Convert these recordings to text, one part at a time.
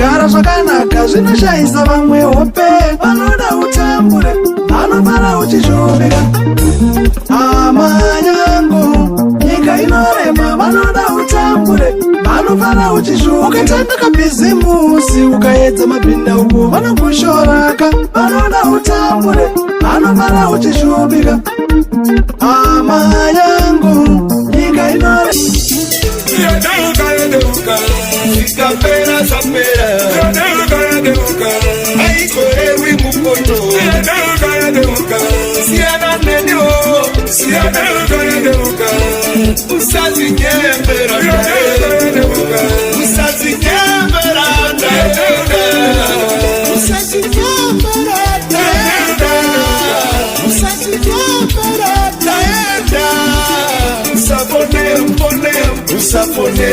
kugara zvakanaka zvinoshaisa vamwe hope. Vanoda utambure, vanofara uchishuvika. Hama yangu, nyika inorema, vanoda utambure, vanofara uchishuvika. Ukatandika bhizimusi, ukaedza mapinda uku, vanokushoraka. Vanoda utambure, vanofara uchishuvika. Hama yangu, nyika inorema. Yaderuka, sikapera sapera. Yaderuka, aikorewi mukoto. Yaderuka, siana nenyo. Yaderuka, usazi nyembera. Yaderuka, usazi nyembera. Yaderuka, usazi nyembera. Yaderuka, usazi nyembera. Yaderuka, usapone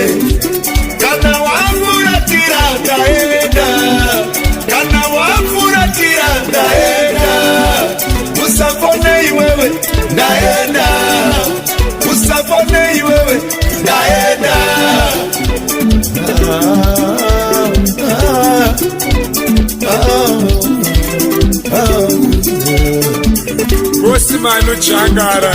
kana wafuratira ndaenda, kana wafuratira ndaenda. Usapone iwewe ndaenda, usapone iwewe ndaenda. Bosi manu changara